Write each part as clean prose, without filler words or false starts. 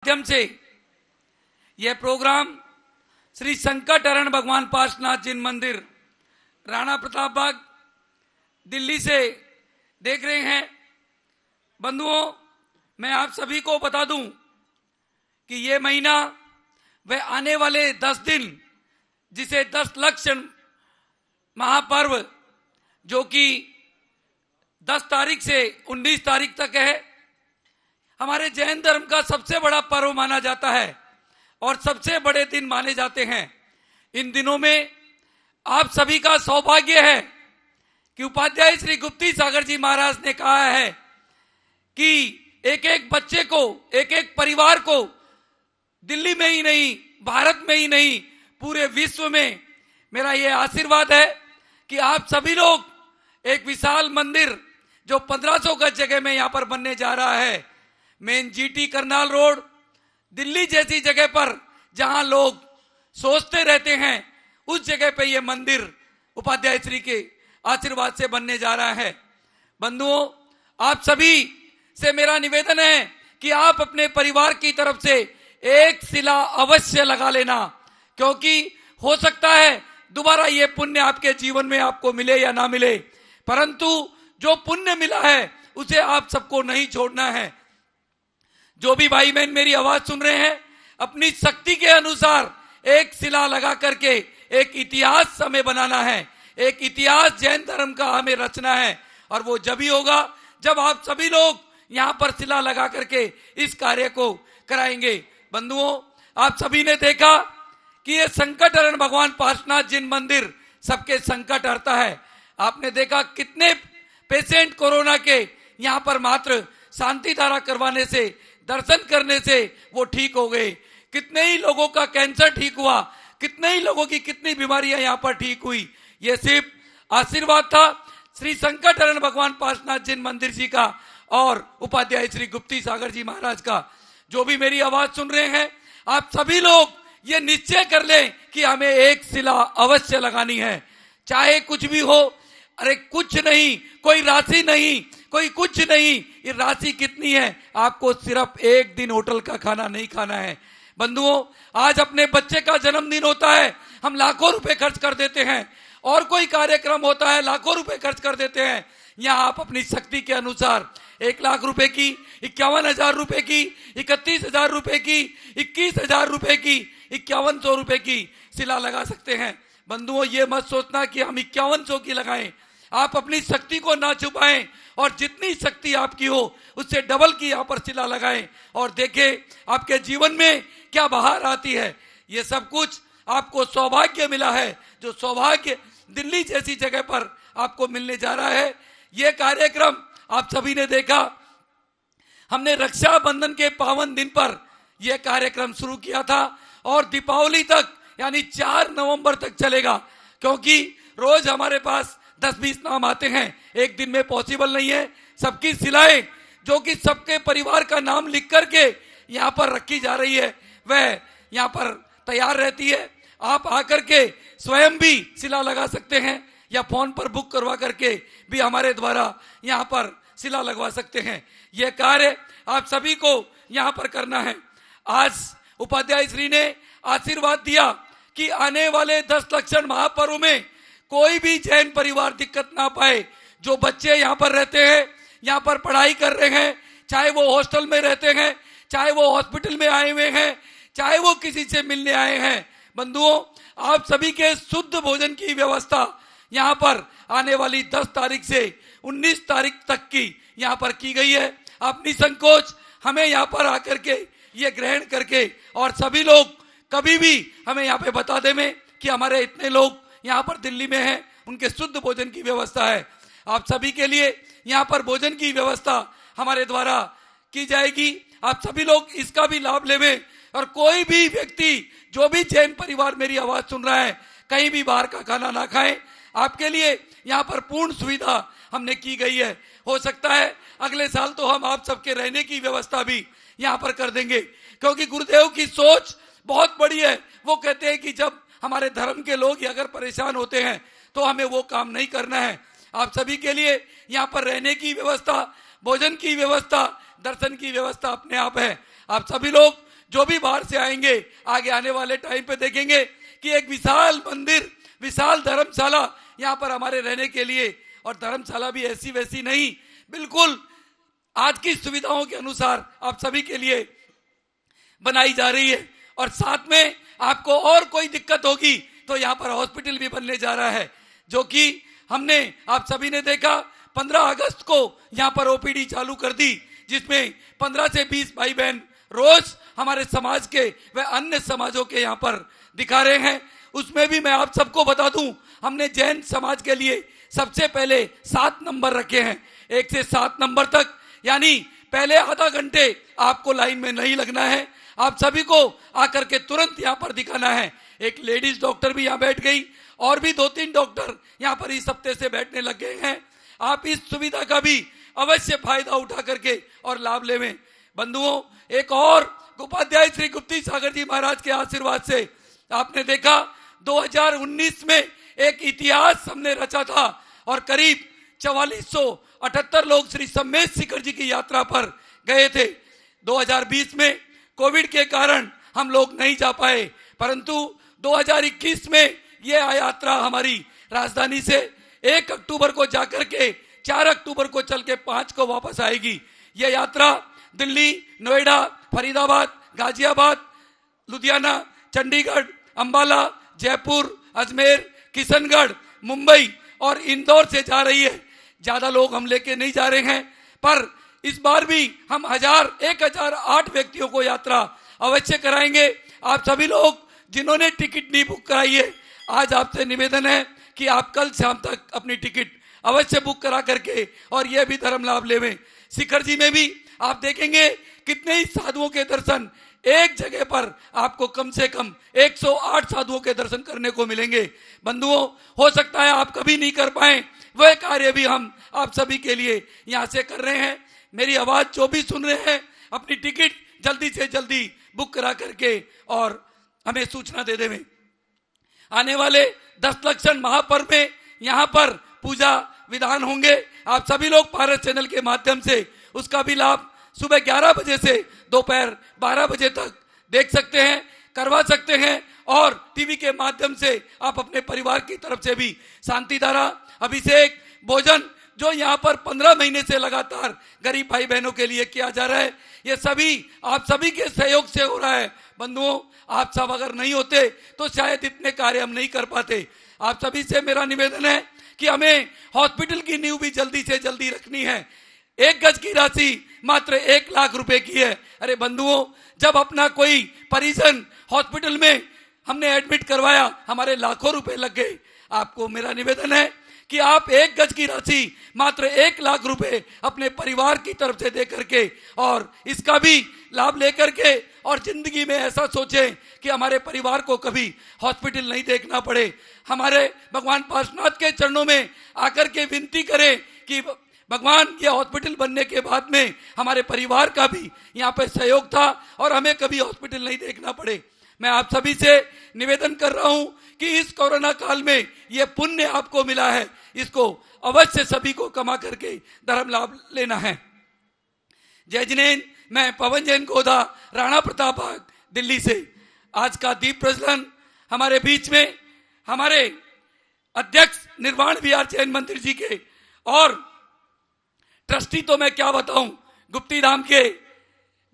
माध्यम से यह प्रोग्राम श्री संकट हरण भगवान पार्श्वनाथ जिन मंदिर, राणा प्रताप बाग, दिल्ली से देख रहे हैं। बंधुओं, मैं आप सभी को बता दूं कि ये महीना वह आने वाले 10 दिन, जिसे 10 लक्षण महापर्व, जो कि 10 तारीख से 19 तारीख तक है, हमारे जैन धर्म का सबसे बड़ा पर्व माना जाता है और सबसे बड़े दिन माने जाते हैं। इन दिनों में आप सभी का सौभाग्य है कि उपाध्याय श्री गुप्ती सागर जी महाराज ने कहा है कि एक एक बच्चे को, एक एक परिवार को दिल्ली में ही नहीं, भारत में ही नहीं, पूरे विश्व में मेरा ये आशीर्वाद है कि आप सभी लोग एक विशाल मंदिर जो 1500 गज जगह में यहां पर बनने जा रहा है, main GT Karnal road, Delhi जैसी जगह पर जहां लोग सोचते रहते हैं, उस जगह पे ये मंदिर उपाध्याय श्री के आशीर्वाद से बनने जा रहा है। बंधुओं, आप सभी से मेरा निवेदन है कि आप अपने परिवार की तरफ से एक शिला अवश्य लगा लेना, क्योंकि हो सकता है दोबारा ये पुण्य आपके जीवन में आपको मिले या ना मिले, परंतु जो पुण्य मिला है उसे आप सबको नहीं छोड़ना है। जो भी भाई बहन मेरी आवाज सुन रहे हैं, अपनी शक्ति के अनुसार एक शिला लगा करके एक इतिहास हमें बनाना है, एक इतिहास जैन धर्म का हमें रचना है। और वो जब ही होगा जब आप सभी लोग यहाँ पर शिला लगा करके इस कार्य को कराएंगे। बंधुओं, आप सभी ने देखा कि ये संकट हरण भगवान पार्श्वनाथ जिन मंदिर सबके संकट हरता है। आपने देखा कितने पेशेंट कोरोना के यहाँ पर मात्र शांति धारा करवाने से, दर्शन करने से वो ठीक हो गए। कितने ही लोगों का कैंसर ठीक हुआ, कितने ही लोगों की कितनी बीमारियां यहाँ पर ठीक हुई। ये सिर्फ आशीर्वाद था श्री संकट हरण भगवान पार्श्वनाथ जिन मंदिर जी का और उपाध्याय श्री गुप्ती सागर जी महाराज का। जो भी मेरी आवाज सुन रहे हैं, आप सभी लोग ये निश्चय कर लें कि हमें एक शिला अवश्य लगानी है, चाहे कुछ भी हो। अरे कुछ नहीं, कोई राशि नहीं, कोई कुछ नहीं। ये राशि कितनी है? आपको सिर्फ एक दिन होटल का खाना नहीं खाना है। बंधुओं, आज अपने बच्चे का जन्मदिन होता है, हम लाखों रुपए खर्च कर देते हैं, और कोई कार्यक्रम होता है लाखों रुपए खर्च कर देते हैं। यहाँ आप अपनी शक्ति के अनुसार 1 लाख रुपए की, 51,000 रुपए की, 31,000 रुपए की, 21,000 रुपए की, 5100 रुपए की शिला लगा सकते हैं। बंधुओं, ये मत सोचना कि हम 5100 की लगाएं। आप अपनी शक्ति को ना छुपाएं और जितनी शक्ति आपकी हो उससे डबल की यहाँ पर शिला लगाएं और देखें आपके जीवन में क्या बहार आती है। ये सब कुछ आपको सौभाग्य मिला है, जो सौभाग्य दिल्ली जैसी जगह पर आपको मिलने जा रहा है। ये कार्यक्रम आप सभी ने देखा, हमने रक्षाबंधन के पावन दिन पर यह कार्यक्रम शुरू किया था और दीपावली तक यानी 4 नवंबर तक चलेगा, क्योंकि रोज हमारे पास 10-20 नाम आते हैं, एक दिन में पॉसिबल नहीं है। सबकी शिलाएं जो कि सबके परिवार का नाम लिख करके यहाँ पर रखी जा रही है, वह यहाँ पर तैयार रहती है। आप आकर के स्वयं भी शिला लगा सकते हैं या फोन पर बुक करवा करके भी हमारे द्वारा यहाँ पर शिला लगवा सकते हैं। यह कार्य आप सभी को यहाँ पर करना है। आज उपाध्याय श्री ने आशीर्वाद दिया कि आने वाले 10 लक्षण महापर्व में कोई भी जैन परिवार दिक्कत ना पाए। जो बच्चे यहाँ पर रहते हैं, यहाँ पर पढ़ाई कर रहे हैं, चाहे वो हॉस्टल में रहते हैं, चाहे वो हॉस्पिटल में आए हुए हैं, चाहे वो किसी से मिलने आए हैं, बंधुओं, आप सभी के शुद्ध भोजन की व्यवस्था यहाँ पर आने वाली 10 तारीख से 19 तारीख तक की यहाँ पर की गई है। आप निसंकोच हमें यहाँ पर आकर के ये ग्रहण करके, और सभी लोग कभी भी हमें यहाँ पे बता दें कि हमारे इतने लोग यहाँ पर दिल्ली में हैं, उनके शुद्ध भोजन की व्यवस्था है। आप सभी के लिए यहाँ पर भोजन की व्यवस्था हमारे द्वारा की जाएगी। आप सभी लोग इसका भी लाभ लेवें, और कोई भी व्यक्ति, जो भी जैन परिवार मेरी आवाज सुन रहा है, कहीं भी बाहर का खाना ना खाएं। आपके लिए यहाँ पर पूर्ण सुविधा हमने की गई है। हो सकता है अगले साल तो हम आप सबके रहने की व्यवस्था भी यहाँ पर कर देंगे, क्योंकि गुरुदेव की सोच बहुत बड़ी है। वो कहते हैं कि जब हमारे धर्म के लोग अगर परेशान होते हैं तो हमें वो काम नहीं करना है। आप सभी के लिए यहाँ पर रहने की व्यवस्था, भोजन की व्यवस्था, दर्शन की व्यवस्था अपने आप है। आप सभी लोग जो भी बाहर से आएंगे, आगे आने वाले टाइम पे देखेंगे कि एक विशाल मंदिर, विशाल धर्मशाला यहाँ पर हमारे रहने के लिए, और धर्मशाला भी ऐसी वैसी नहीं, बिल्कुल आज की सुविधाओं के अनुसार आप सभी के लिए बनाई जा रही है। और साथ में आपको और कोई दिक्कत होगी तो यहाँ पर हॉस्पिटल भी बनने जा रहा है, जो कि हमने, आप सभी ने देखा, 15 अगस्त को यहाँ पर ओपीडी चालू कर दी, जिसमें 15 से 20 भाई बहन रोज हमारे समाज के व अन्य समाजों के यहाँ पर दिखा रहे हैं। उसमें भी मैं आप सबको बता दूं, हमने जैन समाज के लिए सबसे पहले 7 नंबर रखे हैं, 1 से 7 नंबर तक, यानी पहले आधा घंटे आपको लाइन में नहीं लगना है, आप सभी को आकर के तुरंत यहाँ पर दिखाना है। एक लेडीज डॉक्टर भी यहाँ बैठ गई और भी 2-3 डॉक्टर यहाँ पर इस हफ्ते से बैठने लग गए हैं। आप इस सुविधा का भी अवश्य फायदा उठा करके और लाभ लेवें। बंधुओं, एक और उपाध्याय श्री गुप्ती सागर जी महाराज के आशीर्वाद से आपने देखा 2019 में एक इतिहास हमने रचा था और करीब 4478 लोग श्री सम्मेश शिखर जी की यात्रा पर गए थे। 2020 में कोविड के कारण हम लोग नहीं जा पाए, परंतु 2021 में यह यात्रा हमारी राजधानी से 1 अक्टूबर को जाकर के 4 अक्टूबर को चल के 5 को वापस आएगी। यह यात्रा दिल्ली, नोएडा, फरीदाबाद, गाजियाबाद, लुधियाना, चंडीगढ़, अंबाला, जयपुर, अजमेर, किशनगढ़, मुंबई और इंदौर से जा रही है। ज्यादा लोग हम लेके नहीं जा रहे हैं, पर इस बार भी हम 1008 व्यक्तियों को यात्रा अवश्य कराएंगे। आप सभी लोग जिन्होंने टिकट नहीं बुक कराई है, आज आपसे निवेदन है कि आप कल शाम तक अपनी टिकट अवश्य बुक करा करके और यह भी धर्म लाभ लेवें। शिखर जी में भी आप देखेंगे कितने ही साधुओं के दर्शन, एक जगह पर आपको कम से कम 108 साधुओं के दर्शन करने को मिलेंगे। बंधुओं, हो सकता है आप कभी नहीं कर पाए, वह कार्य भी हम आप सभी के लिए यहाँ से कर रहे हैं। मेरी आवाज जो भी सुन रहे हैं, अपनी टिकट जल्दी से जल्दी बुक करा करके और हमें सूचना दे देवें। आने वाले 10 लक्षण महापर्व में यहाँ पर पूजा विधान होंगे। आप सभी लोग भारत चैनल के माध्यम से उसका भी लाभ सुबह 11 बजे से दोपहर 12 बजे तक देख सकते हैं, करवा सकते हैं। और टीवी के माध्यम से आप अपने परिवार की तरफ से भी शांति धारा, अभिषेक, भोजन, जो यहाँ पर 15 महीने से लगातार गरीब भाई बहनों के लिए किया जा रहा है, ये सभी आप सभी के सहयोग से हो रहा है। बंधुओं, आप सब अगर नहीं होते तो शायद इतने कार्य हम नहीं कर पाते। आप सभी से मेरा निवेदन है कि हमें हॉस्पिटल की नींव भी जल्दी से जल्दी रखनी है। 1 गज की राशि मात्र 1 लाख रुपए की है। अरे बंधुओं, जब अपना कोई परिजन हॉस्पिटल में हमने एडमिट करवाया, हमारे लाखों रुपए लग गए। आपको मेरा निवेदन है कि आप 1 गज की राशि मात्र 1 लाख रुपए अपने परिवार की तरफ से दे करके और इसका भी लाभ लेकर के और जिंदगी में ऐसा सोचें कि हमारे परिवार को कभी हॉस्पिटल नहीं देखना पड़े। हमारे भगवान पार्श्वनाथ के चरणों में आकर के विनती करें कि भगवान, ये हॉस्पिटल बनने के बाद में हमारे परिवार का भी यहाँ पे सहयोग था और हमें कभी हॉस्पिटल नहीं देखना पड़े। मैं आप सभी से निवेदन कर रहा हूं कि इस कोरोना काल में ये पुण्य आपको मिला है, इसको अवश्य सभी को कमा करके धर्म लाभ लेना है। जय जिनेन्द्र। मैं पवन जैन गोदा, राणा प्रतापबाग, दिल्ली से। आज का दीप प्रज्वलन हमारे बीच में हमारे अध्यक्ष निर्वाण विहार जैन मंदिर जी के और ट्रस्टी तो मैं क्या बताऊं, गुप्ती धाम के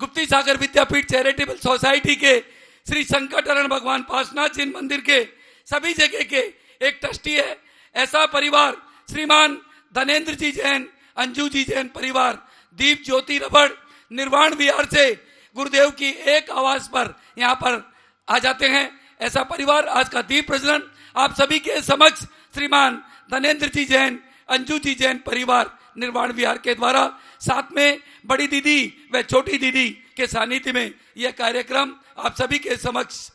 गुप्ती सागर विद्यापीठ चैरिटेबल सोसाइटी के श्री संकटहरण भगवान पार्श्वनाथ जैन मंदिर के सभी जगह के एक ट्रस्टी है। ऐसा परिवार श्रीमान धनेन्द्र जी जैन, अंजू जी जैन परिवार, दीप ज्योति रबड़, निर्वाण विहार से गुरुदेव की एक आवाज पर यहाँ पर आ जाते हैं। ऐसा परिवार आज का दीप प्रज्वलन आप सभी के समक्ष श्रीमान धनेन्द्र जी जैन, अंजू जी जैन परिवार निर्वाण विहार के द्वारा, साथ में बड़ी दीदी व छोटी दीदी के सानिध्य में यह कार्यक्रम आप सभी के समक्ष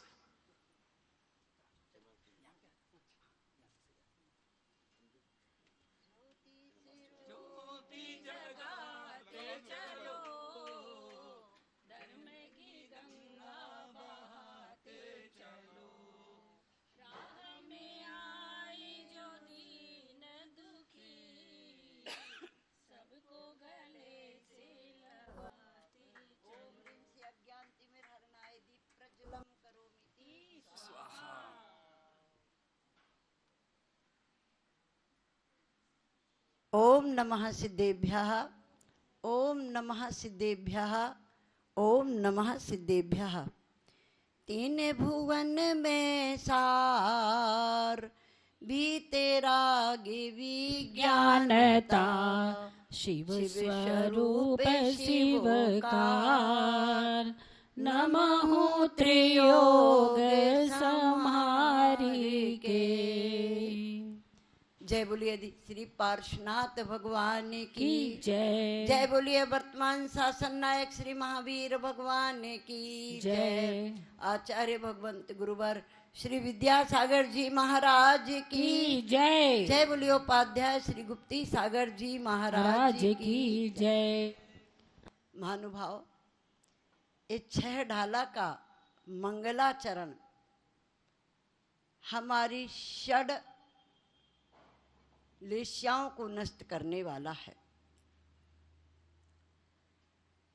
ओम नमः सिद्धेभ्यः, ओम नमः सिद्धेभ्यः, ओम नमः सिद्धेभ्यः। तीन भुवन में सार भी तेरा ज्ञानता, शिव स्वरूप शिवकार, नमः त्रियोग संहारी के। जय बोलिए श्री पार्श्वनाथ भगवान की जय। जय बोलिए वर्तमान शासन नायक श्री महावीर भगवान की जय। आचार्य भगवंत गुरुवर श्री विद्यासागर जी महाराज की जय। जय बोलिए उपाध्याय श्री गुप्ती सागर जी महाराज की जय। महानुभाव, इस 6 ढाला का मंगलाचरण हमारी षड लेस्याओं को नष्ट करने वाला है।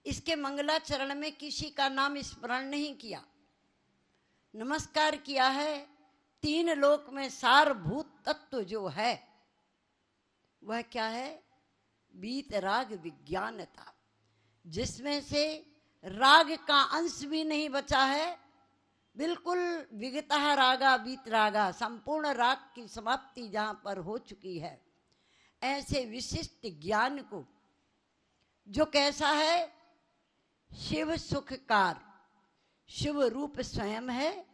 इसके मंगलाचरण में किसी का नाम स्मरण नहीं किया, नमस्कार किया है। 3 लोक में सारभूत तत्व जो है वह क्या है? वीतराग विज्ञानता, जिसमें से राग का अंश भी नहीं बचा है। बिल्कुल विगतः रागा वीतरागा, संपूर्ण राग की समाप्ति जहाँ पर हो चुकी है, ऐसे विशिष्ट ज्ञान को जो कैसा है? शिव सुखकार, शिव रूप स्वयं है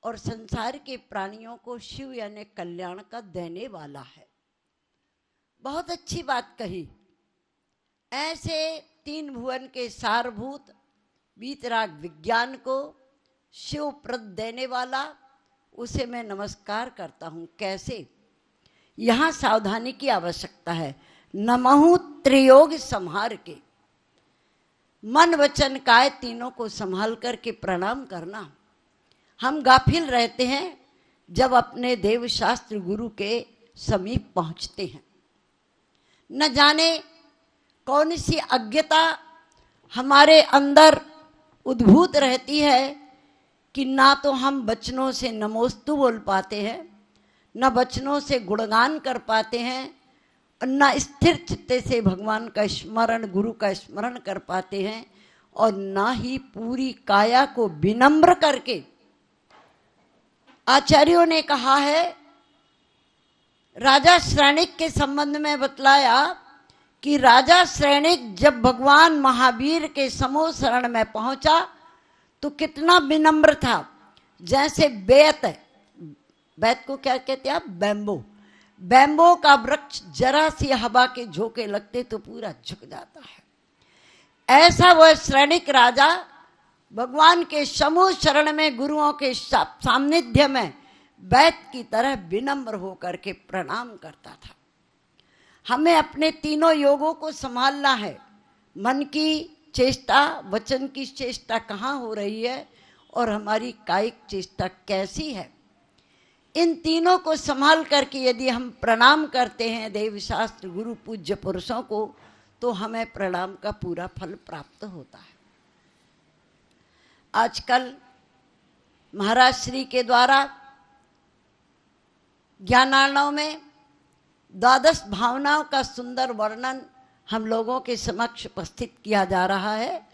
और संसार के प्राणियों को शिव यानी कल्याण का देने वाला है। बहुत अच्छी बात कही। ऐसे 3 भुवन के सारभूत वीतराग विज्ञान को शिवप्रद देने वाला, उसे मैं नमस्कार करता हूँ। कैसे? यहाँ सावधानी की आवश्यकता है। नमहु त्रियोग संहार के, मन वचन काय तीनों को संभाल करके प्रणाम करना। हम गाफिल रहते हैं जब अपने देव शास्त्र गुरु के समीप पहुँचते हैं। न जाने कौन सी अज्ञता हमारे अंदर उद्भूत रहती है कि ना तो हम वचनों से नमोस्तु बोल पाते हैं, न वचनों से गुणगान कर पाते हैं, और न स्थिर चित्ते से भगवान का स्मरण, गुरु का स्मरण कर पाते हैं, और ना ही पूरी काया को विनम्र करके। आचार्यों ने कहा है, राजा श्रेणिक के संबंध में बतलाया कि राजा श्रेणिक जब भगवान महावीर के समूह शरण में पहुंचा तो कितना विनम्र था। जैसे बेत, बेत को क्या कहते हैं आप? बैम्बो। बैम्बो का वृक्ष जरा सी हवा के झोंके लगते तो पूरा झुक जाता है। ऐसा वह श्रेणिक राजा भगवान के समूह शरण में, गुरुओं के सानिध्य में बैत की तरह विनम्र होकर के प्रणाम करता था। हमें अपने तीनों योगों को संभालना है। मन की चेष्टा, वचन की चेष्टा कहाँ हो रही है और हमारी कायिक चेष्टा कैसी है। इन तीनों को संभाल करके यदि हम प्रणाम करते हैं देव शास्त्र गुरु पूज्य पुरुषों को, तो हमें प्रणाम का पूरा फल प्राप्त होता है। आजकल महाराज श्री के द्वारा ज्ञानार्णव में 12 भावनाओं का सुंदर वर्णन हम लोगों के समक्ष उपस्थित किया जा रहा है,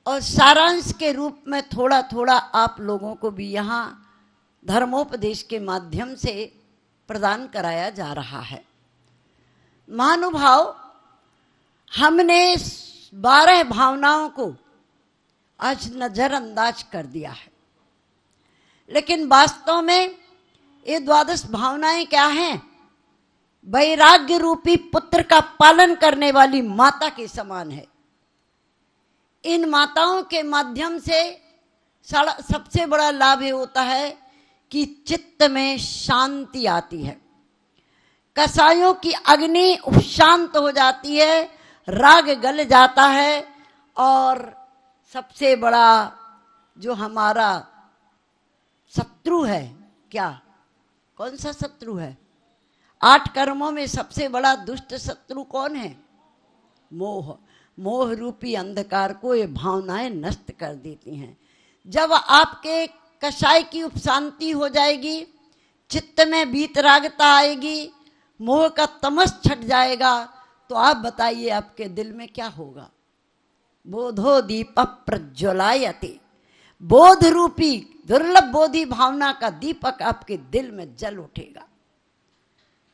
और सारांश के रूप में थोड़ा थोड़ा आप लोगों को भी यहाँ धर्मोपदेश के माध्यम से प्रदान कराया जा रहा है। महानुभाव, हमने 12 भावनाओं को आज नजरअंदाज कर दिया है, लेकिन वास्तव में ये 12 भावनाएं क्या हैं? वैराग्य रूपी पुत्र का पालन करने वाली माता के समान है। इन माताओं के माध्यम से सबसे बड़ा लाभ ये होता है कि चित्त में शांति आती है, कसायों की अग्नि उपशांत हो जाती है, राग गल जाता है, और सबसे बड़ा जो हमारा शत्रु है, क्या, कौन सा शत्रु है? 8 कर्मों में सबसे बड़ा दुष्ट शत्रु कौन है? मोह। मोह रूपी अंधकार को ये भावनाएं नष्ट कर देती हैं। जब आपके कषाय की उपशांति हो जाएगी, चित्त में वीतरागता आएगी, मोह का तमस छट जाएगा, तो आप बताइए आपके दिल में क्या होगा। बोधो दीप प्रज्वलायते, बोध रूपी दुर्लभ बोधि भावना का दीपक आपके दिल में जल उठेगा।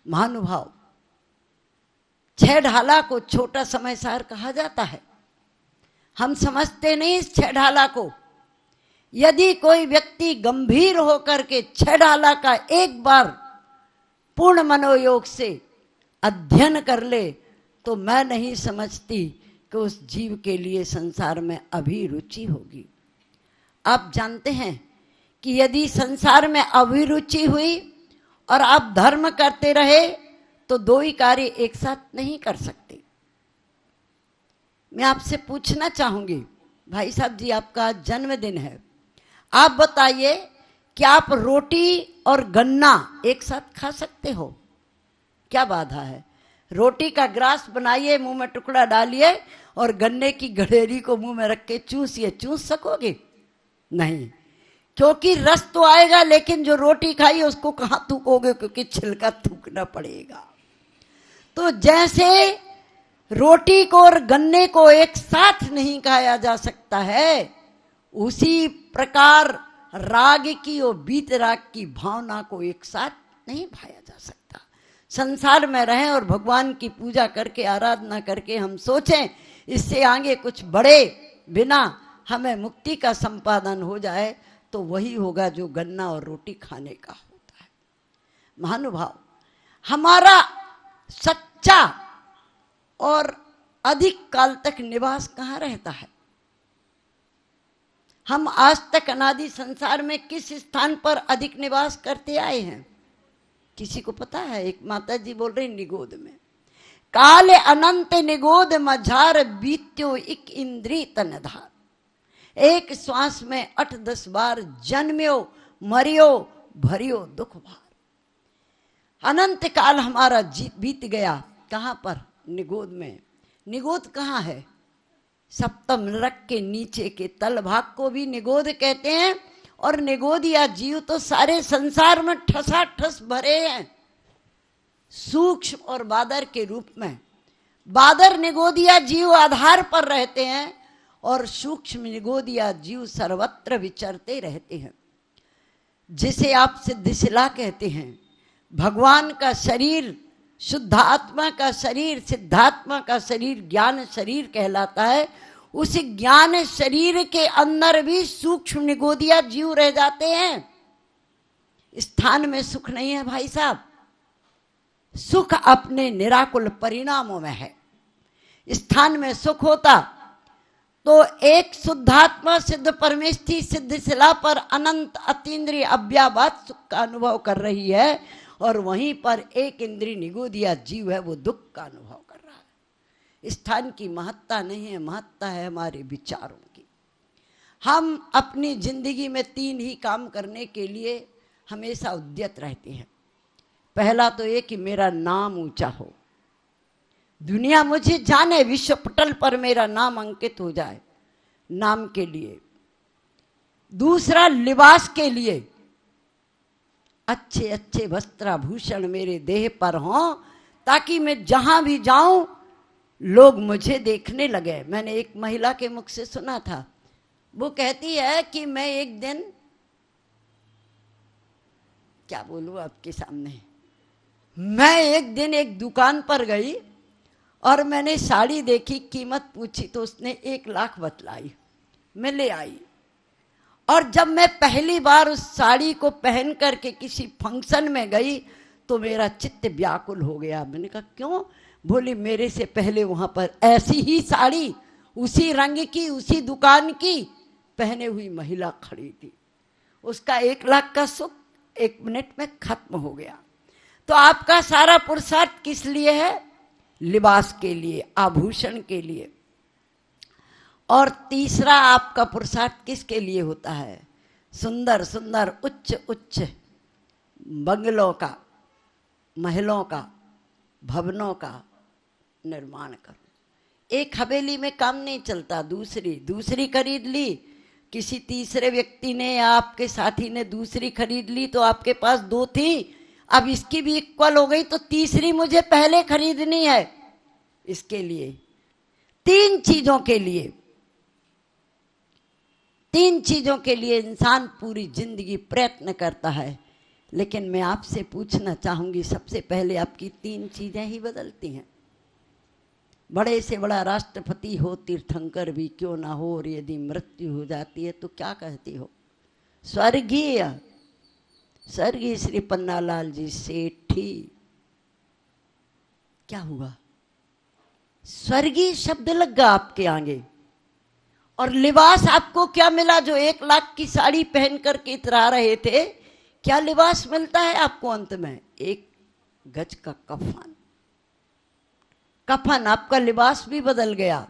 महानुभाव, छह ढाला को छोटा समयसार कहा जाता है। हम समझते नहीं इस छह ढाला को। यदि कोई व्यक्ति गंभीर होकर के छह ढाला का एक बार पूर्ण मनोयोग से अध्ययन कर ले, तो मैं नहीं समझती कि उस जीव के लिए संसार में अभिरुचि होगी। आप जानते हैं कि यदि संसार में अभिरुचि हुई और आप धर्म करते रहे, तो दो ही कार्य एक साथ नहीं कर सकते। मैं आपसे पूछना चाहूंगी, भाई साहब जी, आपका जन्मदिन है, आप बताइए कि आप रोटी और गन्ना एक साथ खा सकते हो? क्या बाधा है? रोटी का ग्रास बनाइए, मुंह में टुकड़ा डालिए और गन्ने की गड़ेरी को मुंह में रख के चूसिए, चूस सकोगे? नहीं, क्योंकि रस तो आएगा, लेकिन जो रोटी खाई उसको कहां थूकोगे, क्योंकि छिलका थूकना पड़ेगा। तो जैसे रोटी को और गन्ने को एक साथ नहीं खाया जा सकता है, उसी प्रकार राग की और बीत राग की भावना को एक साथ नहीं भाया जा सकता। संसार में रहें और भगवान की पूजा करके, आराधना करके हम सोचें इससे आगे कुछ बढ़े बिना हमें मुक्ति का संपादन हो जाए, तो वही होगा जो गन्ना और रोटी खाने का होता है। महानुभाव, हमारा सच्चा और अधिक काल तक निवास कहाँ रहता है? हम आज तक अनादि संसार में किस स्थान पर अधिक निवास करते आए हैं? किसी को पता है? एक माता जी बोल रही, निगोद में। काले अनंत निगोद मझार बीत्यो इक इंद्री तनधार। एक श्वास में 8-10 बार जन्म्यो मरियो भरियो दुख भार। अनंत काल हमारा बीत गया। कहाँ पर? निगोद में। निगोद कहाँ है? सप्तम नरक के नीचे के तल भाग को भी निगोद कहते हैं। और निगोदिया जीव तो सारे संसार में ठसाठस भरे हैं, सूक्ष्म और बादर के रूप में। बादर निगोदिया जीव आधार पर रहते हैं और सूक्ष्म निगोदिया जीव सर्वत्र विचरते रहते हैं। जिसे आप सिद्धिशिला कहते हैं, भगवान का शरीर, शुद्ध आत्मा का शरीर, सिद्धात्मा का शरीर ज्ञान शरीर कहलाता है। उस ज्ञान शरीर के अंदर भी सूक्ष्म निगोदिया जीव रह जाते हैं। स्थान में सुख नहीं है भाई साहब, सुख अपने निराकुल परिणामों में है। स्थान में सुख होता तो एक शुद्धात्मा सिद्ध परमेष्ठी सिद्ध शिला पर अनंत अतीन्द्रिय अव्याभात सुख का अनुभव कर रही है, और वहीं पर एक इंद्रिय निगोदिया जीव है, वो दुख का अनुभव कर रहा है। स्थान की महत्ता नहीं है, महत्ता है हमारे विचारों की। हम अपनी जिंदगी में 3 ही काम करने के लिए हमेशा उद्यत रहते हैं। पहला तो ये कि मेरा नाम ऊंचा हो, दुनिया मुझे जाने, विश्व पटल पर मेरा नाम अंकित हो जाए, नाम के लिए। दूसरा, लिबास के लिए, अच्छे अच्छे वस्त्राभूषण मेरे देह पर हों, ताकि मैं जहां भी जाऊं लोग मुझे देखने लगे। मैंने एक महिला के मुख से सुना था, वो कहती है कि मैं एक दिन, क्या बोलूं आपके सामने, मैं एक दिन एक दुकान पर गई और मैंने साड़ी देखी, कीमत पूछी तो उसने 1 लाख बतलाई। मैं ले आई, और जब मैं पहली बार उस साड़ी को पहन करके किसी फंक्शन में गई तो मेरा चित्त व्याकुल हो गया। मैंने कहा क्यों? बोली मेरे से पहले वहां पर ऐसी ही साड़ी, उसी रंग की, उसी दुकान की पहने हुई महिला खड़ी थी। उसका 1 लाख का सुख 1 मिनट में खत्म हो गया। तो आपका सारा पुरुषार्थ किस लिए है? लिबास के लिए, आभूषण के लिए। और तीसरा आपका पुरुषार्थ किसके लिए होता है? सुंदर सुंदर उच्च उच्च बंगलों का, महलों का, भवनों का निर्माण करो। एक हवेली में काम नहीं चलता, दूसरी खरीद ली, किसी तीसरे व्यक्ति ने या आपके साथी ने दूसरी खरीद ली तो आपके पास 2 थी, अब इसकी भी इक्वल हो गई तो तीसरी मुझे पहले खरीदनी है। इसके लिए 3 चीजों के लिए, 3 चीजों के लिए इंसान पूरी जिंदगी प्रयत्न करता है। लेकिन मैं आपसे पूछना चाहूंगी, सबसे पहले आपकी 3 चीजें ही बदलती हैं। बड़े से बड़ा राष्ट्रपति हो, तीर्थंकर भी क्यों ना हो, और यदि मृत्यु हो जाती है तो क्या कहती हो? स्वर्गीय श्री पन्नालाल जी सेठी। क्या हुआ? स्वर्गीय शब्द लग गया आपके आगे। और लिबास आपको क्या मिला? जो 1 लाख की साड़ी पहन करके इतरा रहे थे, क्या लिबास मिलता है आपको अंत में? 1 गज का कफन। कफन, आपका लिबास भी बदल गया।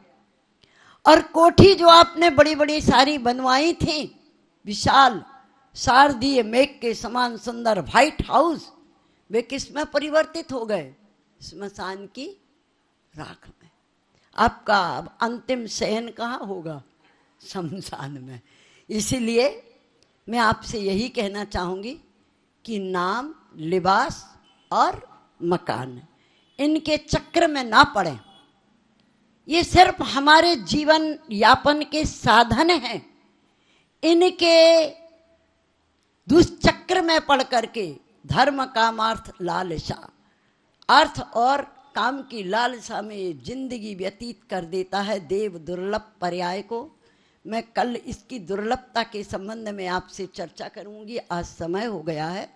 और कोठी जो आपने बड़ी बड़ी सारी बनवाई थी, विशाल शारदीय मेघ के समान सुंदर व्हाइट हाउस, वे किसमें परिवर्तित हो गए? स्मशान की राख में। आपका अंतिम शयन कहाँ होगा? शमशान में। इसीलिए मैं आपसे यही कहना चाहूंगी कि नाम, लिबास और मकान, इनके चक्र में ना पड़े। ये सिर्फ हमारे जीवन यापन के साधन हैं। इनके दुष्चक्र में पड़ करके धर्म, काम, अर्थ, लालसा, अर्थ और काम की लालसा में जिंदगी व्यतीत कर देता है। देव दुर्लभ पर्याय को मैं कल इसकी दुर्लभता के संबंध में आपसे चर्चा करूंगी। आज समय हो गया है।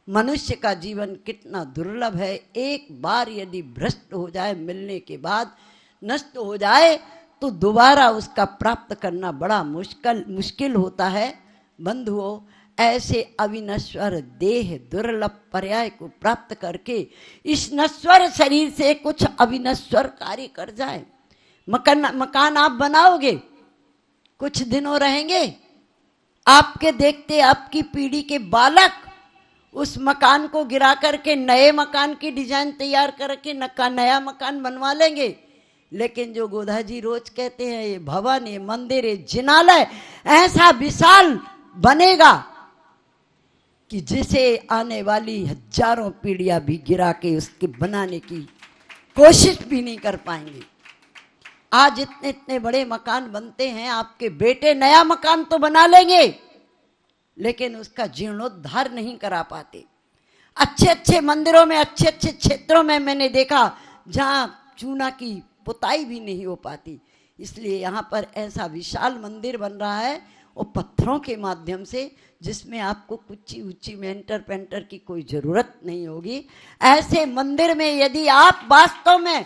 मनुष्य का जीवन कितना दुर्लभ है। एक बार यदि भ्रष्ट हो जाए, मिलने के बाद नष्ट हो जाए, तो दोबारा उसका प्राप्त करना बड़ा मुश्किल होता है। बंधुओं, ऐसे अविनश्वर देह दुर्लभ पर्याय को प्राप्त करके इस नश्वर शरीर से कुछ अविनश्वर कार्य कर जाए। मकान आप बनाओगे, कुछ दिनों रहेंगे, आपके देखते आपकी पीढ़ी के बालक उस मकान को गिरा करके नए मकान की डिजाइन तैयार करके नया मकान बनवा लेंगे। लेकिन जो गोधा जी रोज कहते हैं, ये भवन, ये मंदिर, ये जिनालय ऐसा विशाल बनेगा कि जिसे आने वाली हजारों पीढ़ियां भी गिरा के उसके बनाने की कोशिश भी नहीं कर पाएंगे। आज इतने इतने बड़े मकान बनते हैं, आपके बेटे नया मकान तो बना लेंगे, लेकिन उसका जीर्णोद्धार नहीं करा पाते। अच्छे अच्छे मंदिरों में, अच्छे अच्छे क्षेत्रों में मैंने देखा जहां चूना की पुताई भी नहीं हो पाती। इसलिए यहाँ पर ऐसा विशाल मंदिर बन रहा है, वो पत्थरों के माध्यम से, जिसमें आपको कुछ ऊंची मेंटर पेंटर की कोई जरूरत नहीं होगी। ऐसे मंदिर में यदि आप वास्तव में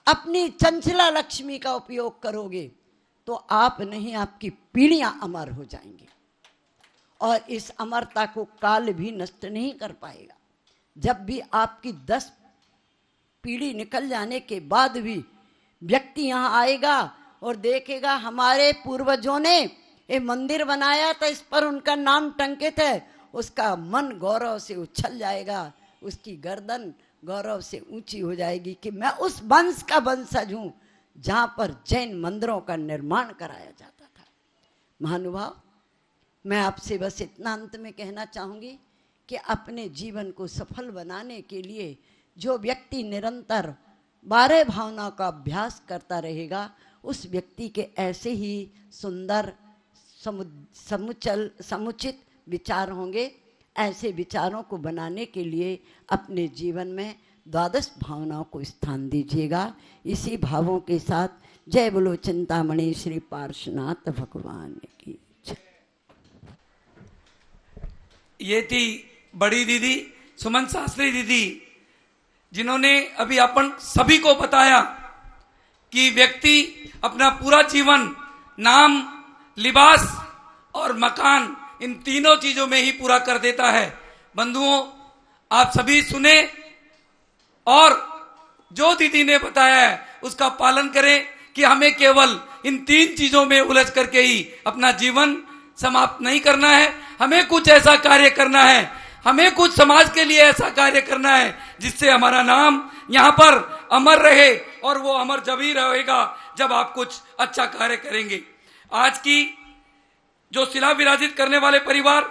अपनी चंचला लक्ष्मी का उपयोग करोगे तो आप नहीं, आपकी पीढ़ियां अमर हो जाएंगी। और इस अमरता को काल भी नष्ट नहीं कर पाएगा। जब भी आपकी 10 पीढ़ी निकल जाने के बाद भी व्यक्ति यहाँ आएगा और देखेगा हमारे पूर्वजों ने ये मंदिर बनाया था, इस पर उनका नाम टंकित है, उसका मन गौरव से उछल जाएगा, उसकी गर्दन गौरव से ऊंची हो जाएगी कि मैं उस वंश का वंशज हूं जहां पर जैन मंदिरों का निर्माण कराया जाता था। महानुभाव, मैं आपसे बस इतना अंत में कहना चाहूंगी कि अपने जीवन को सफल बनाने के लिए जो व्यक्ति निरंतर 12 भावनाओं का अभ्यास करता रहेगा, उस व्यक्ति के ऐसे ही सुंदर समुचित विचार होंगे। ऐसे विचारों को बनाने के लिए अपने जीवन में 12 भावनाओं को स्थान दीजिएगा। इसी भावों के साथ जय बोलो चिंतामणि श्री पार्श्वनाथ भगवान की। ये थी बड़ी दीदी सुमन शास्त्री दीदी, जिन्होंने अभी अपन सभी को बताया कि व्यक्ति अपना पूरा जीवन नाम, लिबास और मकान, इन तीनों चीजों में ही पूरा कर देता है। बंधुओं, आप सभी सुने और जो दीदी ने बताया है उसका पालन करें कि हमें केवल इन 3 चीजों में उलझ करके ही अपना जीवन समाप्त नहीं करना है। हमें कुछ ऐसा कार्य करना है, हमें कुछ समाज के लिए ऐसा कार्य करना है जिससे हमारा नाम यहाँ पर अमर रहे, और वो अमर जब ही रहेगा जब आप कुछ अच्छा कार्य करेंगे। आज की जो शिला विराजित करने वाले परिवार,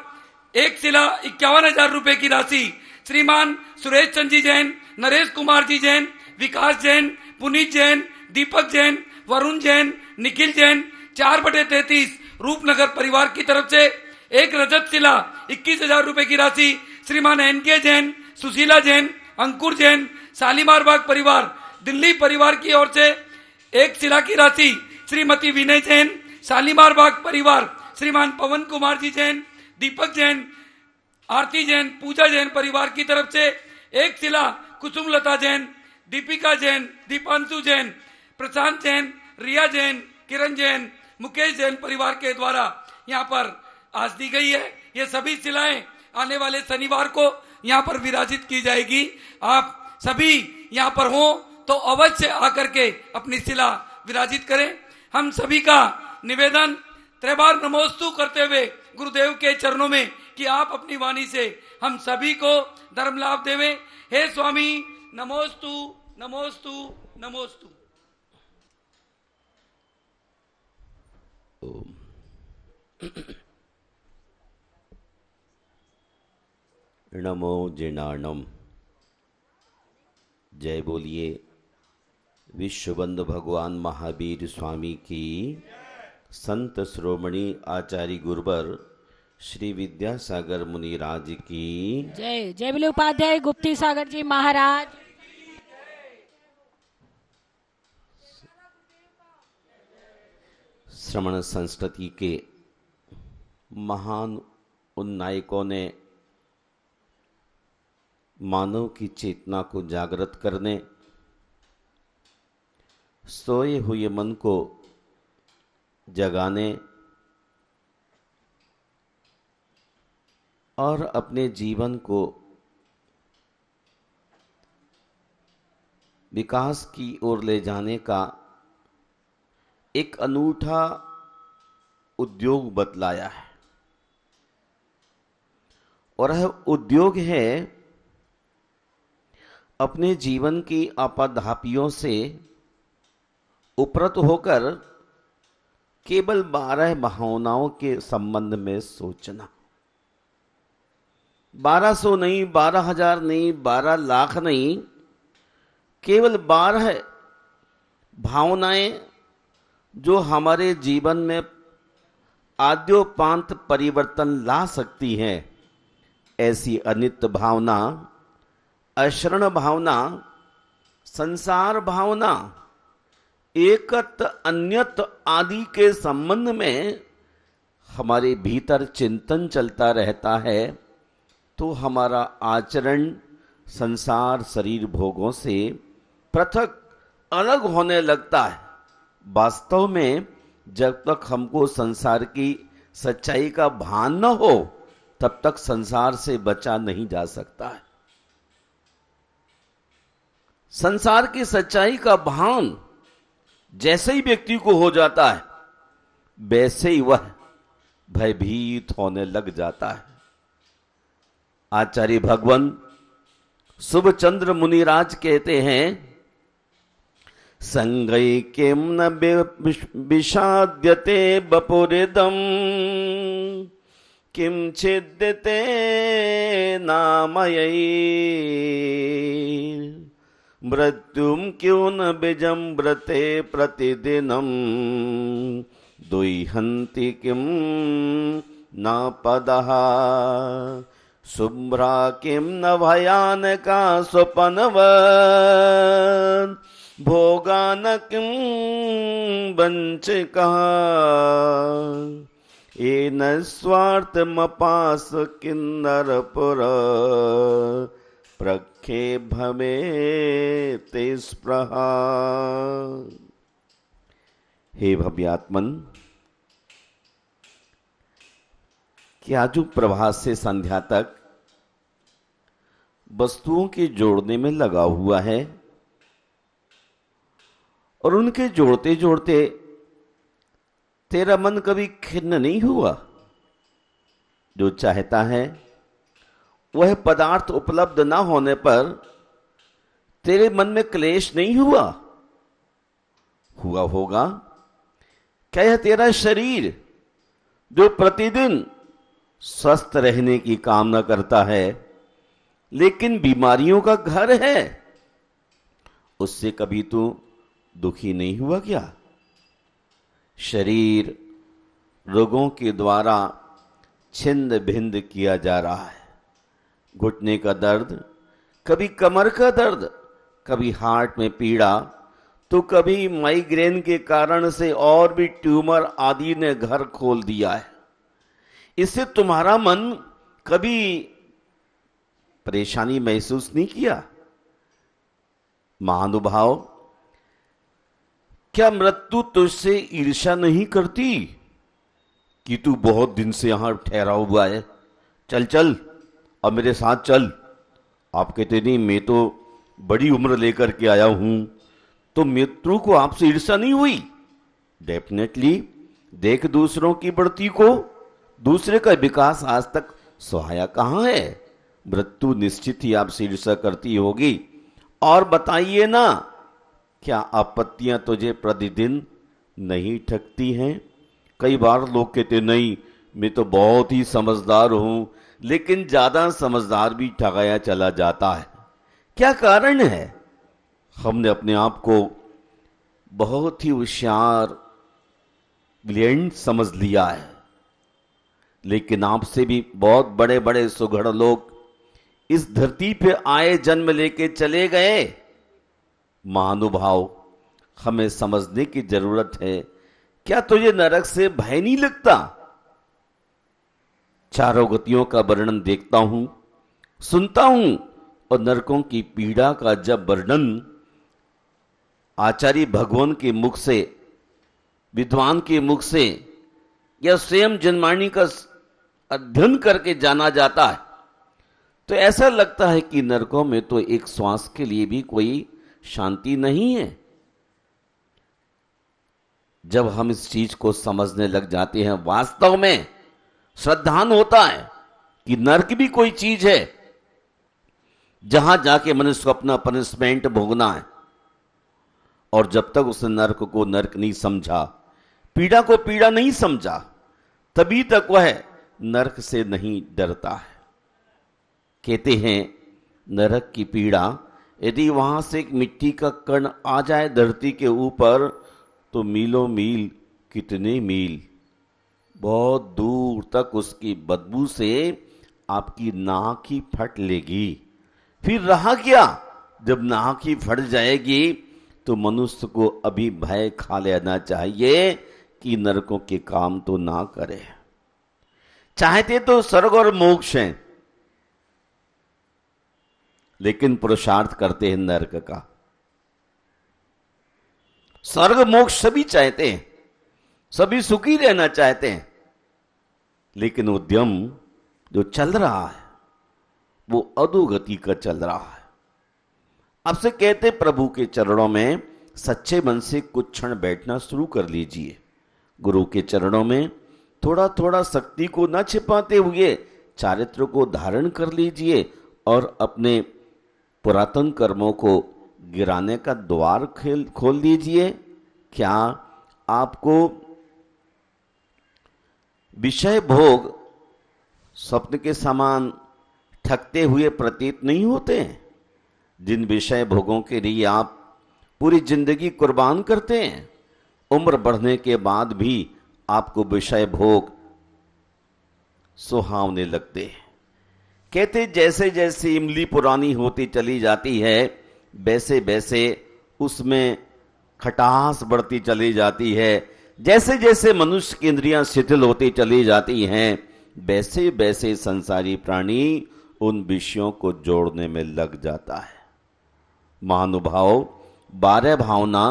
एक शिला 51,000 रुपए की राशि श्रीमान सुरेश चंद जी जैन, नरेश कुमार जी जैन, विकास जैन, पुनीत जैन, दीपक जैन, वरुण जैन, निखिल जैन 4/33 रूपनगर परिवार की तरफ से एक रजत शिला 21,000 रुपए की राशि श्रीमान NK जैन, सुशीला जैन, अंकुर जैन, शालीमार बाग परिवार दिल्ली परिवार की ओर से एक शिला की राशि श्रीमती विनय जैन, शालीमार बाग परिवार श्रीमान पवन कुमार जी जैन, दीपक जैन, आरती जैन, पूजा जैन परिवार की तरफ से एक शिला कुसुम लता जैन, दीपिका जैन, दीपांशु जैन, प्रशांत जैन, रिया जैन, किरण जैन, मुकेश जैन परिवार के द्वारा यहाँ पर आज दी गई है। ये सभी शिलाएं आने वाले शनिवार को यहाँ पर विराजित की जाएगी। आप सभी यहाँ पर हो तो अवश्य आकर के अपनी शिला विराजित करें। हम सभी का निवेदन त्रैबार नमोस्तु करते हुए गुरुदेव के चरणों में कि आप अपनी वाणी से हम सभी को धर्म लाभ देवें। हे स्वामी नमोस्तु नमोस्तु नमोस्तु। नमो जिनाणम। जय बोलिए विश्वबंधु भगवान महावीर स्वामी की, संत श्रोमणी आचार्य गुरुवर श्री विद्यासागर मुनिराज की जय। जय बोले उपाध्याय गुप्ती सागर जी महाराज। श्रमण संस्कृति के महान उन नायकों ने मानव की चेतना को जागृत करने, सोए हुए मन को जगाने और अपने जीवन को विकास की ओर ले जाने का एक अनूठा उद्योग बतलाया है। और यह उद्योग है अपने जीवन की आपाधापियों से उपरत होकर केवल 12 भावनाओं के संबंध में सोचना। 1200 नहीं, 12,000 नहीं, 12 लाख नहीं, केवल 12 भावनाएं जो हमारे जीवन में आद्योपांत परिवर्तन ला सकती हैं। ऐसी अनित्य भावना, अशरण भावना, संसार भावना, एकत अन्यत आदि के संबंध में हमारे भीतर चिंतन चलता रहता है तो हमारा आचरण संसार शरीर भोगों से पृथक अलग होने लगता है। वास्तव में जब तक हमको संसार की सच्चाई का भान न हो तब तक संसार से बचा नहीं जा सकता है। संसार की सच्चाई का भान जैसे ही व्यक्ति को हो जाता है वैसे ही वह भयभीत होने लग जाता है। आचार्य भगवान शुभचंद्र मुनिराज कहते हैं, संगै किम न विषाद्यते बपुरिदम किम छिद्यते नामयै मृत्युम क्यों न विजम्ब्रते प्रतिदिनम दुह्यन्ति किम न पदः शुभ्रा किम न भयानका स्वपनवत् भोगान किम वंचिकः येन स्वार्थमपास किन्नरपुर प्रखे भवेते स्पृहा। हे भव्यात्मन, कि आजू प्रभात से संध्या तक वस्तुओं के जोड़ने में लगा हुआ है और उनके जोड़ते जोड़ते तेरा मन कभी खिन्न नहीं हुआ। जो चाहता है वह पदार्थ उपलब्ध ना होने पर तेरे मन में क्लेश नहीं हुआ? हुआ होगा। क्या यह तेरा शरीर जो प्रतिदिन स्वस्थ रहने की कामना करता है लेकिन बीमारियों का घर है, उससे कभी तू दुखी नहीं हुआ क्या? शरीर रोगों के द्वारा छिंद भिंद किया जा रहा है। घुटने का दर्द, कभी कमर का दर्द, कभी हार्ट में पीड़ा, तो कभी माइग्रेन के कारण से और भी ट्यूमर आदि ने घर खोल दिया है। इससे तुम्हारा मन कभी परेशानी महसूस नहीं किया? महानुभाव, क्या मृत्यु तुझसे ईर्ष्या नहीं करती कि तू बहुत दिन से यहां ठहरा हुआ है? चल चल, अब मेरे साथ चल। आप कहते नहीं, मैं तो बड़ी उम्र लेकर के आया हूं, तो मृत्यु को आपसे ईर्ष्या नहीं हुई? डेफिनेटली देख दूसरों की बढ़ती को, दूसरे का विकास आज तक सुहाया कहां है? मृत्यु निश्चित ही आपसे ईर्ष्या करती होगी। और बताइए ना, क्या आपत्तियां तुझे प्रतिदिन नहीं ठगती हैं? कई बार लोग कहते नहीं, मैं तो बहुत ही समझदार हूं, लेकिन ज्यादा समझदार भी ठगाया चला जाता है। क्या कारण है? हमने अपने आप को बहुत ही होशियार, ब्रिलियंट समझ लिया है, लेकिन आपसे भी बहुत बड़े बड़े सुघड़ लोग इस धरती पे आए, जन्म लेके चले गए। महानुभाव, हमें समझने की जरूरत है। क्या तुझे नरक से भय नहीं लगता? चारों गतियों का वर्णन देखता हूं, सुनता हूं, और नरकों की पीड़ा का जब वर्णन आचार्य भगवान के मुख से, विद्वान के मुख से, या स्वयं जन्माणी का अध्ययन करके जाना जाता है, तो ऐसा लगता है कि नरकों में तो एक श्वास के लिए भी कोई शांति नहीं है। जब हम इस चीज को समझने लग जाते हैं, वास्तव में श्रद्धान होता है कि नरक भी कोई चीज है जहां जाके मनुष्य को अपना पनिशमेंट भोगना है। और जब तक उसने नरक को नरक नहीं समझा, पीड़ा को पीड़ा नहीं समझा, तभी तक वह नरक से नहीं डरता है। कहते हैं नरक की पीड़ा, यदि वहां से एक मिट्टी का कण आ जाए धरती के ऊपर, तो मीलों मील, कितने मील, बहुत दूर तक उसकी बदबू से आपकी नाक ही फट लेगी। फिर रहा क्या? जब नाक ही फट जाएगी तो मनुष्य को अभी भय खा लेना चाहिए कि नरकों के काम तो ना करे। चाहते तो स्वर्ग और मोक्ष हैं, लेकिन पुरुषार्थ करते हैं नरक का। स्वर्ग मोक्ष सभी चाहते हैं, सभी सुखी रहना चाहते हैं, लेकिन उद्यम जो चल रहा है वो अधोगति का चल रहा है। अब से कहते प्रभु के चरणों में सच्चे मन से कुछ क्षण बैठना शुरू कर लीजिए। गुरु के चरणों में थोड़ा थोड़ा शक्ति को न छिपाते हुए चारित्र को धारण कर लीजिए और अपने पुरातन कर्मों को गिराने का द्वार खोल दीजिए। क्या आपको विषय भोग स्वप्न के समान ठगते हुए प्रतीत नहीं होते? जिन विषय भोगों के लिए आप पूरी जिंदगी कुर्बान करते हैं, उम्र बढ़ने के बाद भी आपको विषय भोग सुहावने लगते हैं। कहते जैसे जैसे इमली पुरानी होती चली जाती है, वैसे वैसे उसमें खटास बढ़ती चली जाती है। जैसे जैसे मनुष्य की इंद्रियां शिथिल होती चली जाती हैं, वैसे वैसे संसारी प्राणी उन विषयों को जोड़ने में लग जाता है। महानुभाव, 12 भावना